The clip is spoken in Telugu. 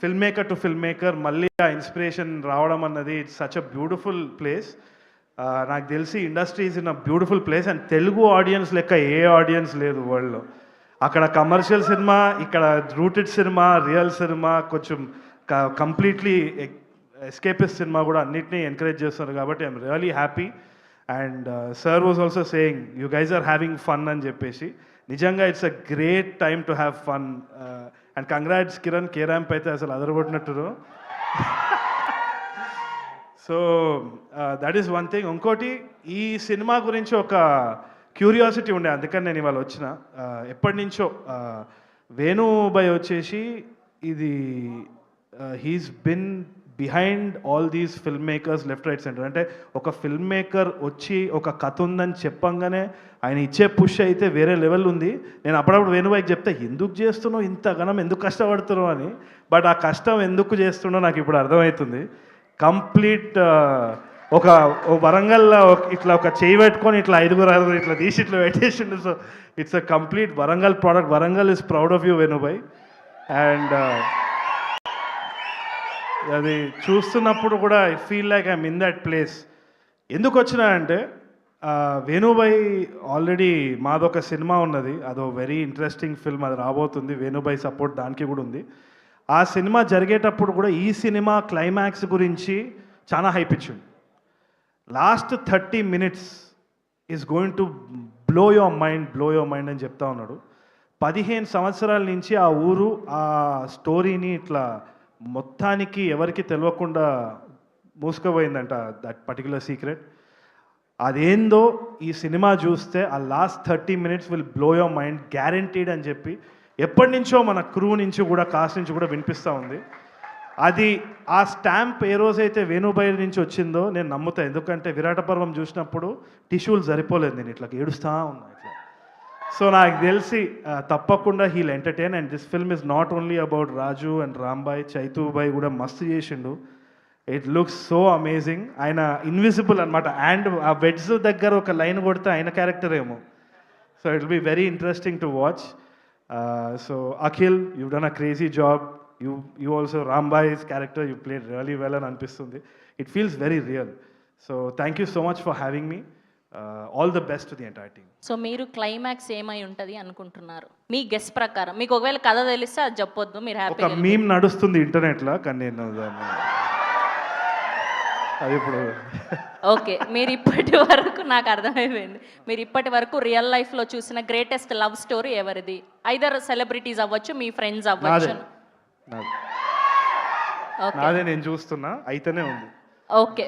Film maker to film maker మళ్ళీ ఆ ఇన్స్పిరేషన్ రావడం అన్నది it's such a beautiful place. నాకు తెలిసి industry is in a beautiful place and Telugu audience లెక్క ఏ ఆడియన్స్ లేదు వరల్డ్లో. అక్కడ కమర్షియల్ సినిమా, ఇక్కడ రూటెడ్ సినిమా, రియల్ సినిమా, కొంచెం కంప్లీట్లీ ఎస్కేపిస్ట్ సినిమా కూడా అన్నిటినీ ఎంకరేజ్ చేస్తున్నారు కాబట్టి I'm really happy. And sir was also saying you guys are having fun అని చెప్పేసి. నిజంగా it's a great time to have fun. And congrats Kiran, K ramp అయితే అసలు అదరగొట్టినట్టు. So that is one thing. ఇంకోటి, ఈ సినిమా గురించి ఒక క్యూరియాసిటీ ఉండే, అందుకని నేను ఇవాళ వచ్చిన. ఎప్పటి నుంచో వేణుబాయ్ వచ్చేసి ఇది he's been behind all these film makers left right centre. అంటే ఒక ఫిల్మ్ మేకర్ వచ్చి ఒక కథ ఉందని చెప్పంగానే ఆయన ఇచ్చే పుష్ అయితే వేరే లెవెల్ ఉంది. నేను అప్పుడప్పుడు వేణుబాయికి చెప్తే ఎందుకు చేస్తున్నావు ఇంత ఘనం, ఎందుకు కష్టపడుతున్నావు అని. బట్ ఆ కష్టం ఎందుకు చేస్తున్నావు నాకు ఇప్పుడు అర్థమవుతుంది. కంప్లీట్ ఒక వరంగల్లో ఇట్లా ఒక చేయి పెట్టుకొని ఇట్లా ఐదుగురు ఇట్లా తీసి ఇట్లా పెట్టేసిండు. So it's a complete Warangal product. Warangal is proud of you Venubhai. And అది చూస్తున్నప్పుడు కూడా I feel like I'm in that place. ఎందుకు వచ్చినా అంటే వేణుబాయ్ ఆల్రెడీ మాదొక సినిమా ఉన్నది, అదో వెరీ ఇంట్రెస్టింగ్ ఫిల్మ్, అది రాబోతుంది. వేణుబాయ్ సపోర్ట్ దానికి కూడా ఉంది. ఆ సినిమా జరిగేటప్పుడు కూడా ఈ సినిమా క్లైమాక్స్ గురించి చాలా హైప్ ఇచ్చింది. Last 30 minutes is going to blow your mind అని చెప్తా ఉన్నాడు. 15 సంవత్సరాల నుంచి ఆ ఊరు ఆ స్టోరీని ఇట్లా మొత్తానికి ఎవరికి తెలియకుండా మూసుకుపోయిందంట, దట్ పర్టికులర్ సీక్రెట్. అదేందో ఈ సినిమా చూస్తే ఆ last 30 minutes will blow your mind guaranteed అని చెప్పి ఎప్పటి నుంచో మన క్రూ నుంచి కూడా, కాస్ట్ నుంచి కూడా వినిపిస్తూ ఉంది. అది ఆ స్టాంప్ ఏ రోజైతే వేణుబాయ్ నుంచి వచ్చిందో నేను నమ్ముతా. ఎందుకంటే విరాట పర్వం చూసినప్పుడు టిష్యూలు సరిపోలేదు, నేను ఇట్లా ఏడుస్తూ ఉన్నా ఇట్లా. సో నాకు తెలిసి తప్పకుండా will entertain. And this film is not only about Raju and Rambai, Chaitubhai కూడా మస్తు చేసిండు. It looks so amazing. ఆయన ఇన్విజిబుల్ అనమాట. అండ్ ఆ బెడ్స్ దగ్గర ఒక లైన్ కొడితే ఆయన క్యారెక్టర్ ఏమో. So it will be very interesting to watch. So Akhil, you done a crazy job. You also, Rambai's character, you played really well అని అనిపిస్తుంది. It feels very real. So thank you so much for having me. All the best to the entire team. So మీరు క్లైమాక్స్ ఏమై ఉంటుంది అనుకుంటున్నారు మీ గెస్ ప్రకారం? మీకు ఒకవేళ కథ తెలిస్తే అది చెప్పొద్దు, మీరు ఒక హ్యాపీగా. మీమ్ నడుస్తుంది ఇంటర్నెట్లో, కానీ నేను దాన్ని అది ఇప్పుడు ఓకే, మీరు ఇప్పటి వరకు నాకు అర్థమైపోయింది. మీరు ఇప్పటి వరకు రియల్ లైఫ్లో చూసిన గ్రేటెస్ట్ లవ్ స్టోరీ ఎవరిది? ఐదర్ సెలబ్రిటీస్ అవ్వచ్చు, మీ ఫ్రెండ్స్ అవ్వచ్చు. నాదే నేను చూస్తున్నా, అయితేనే ఉంది. ఓకే.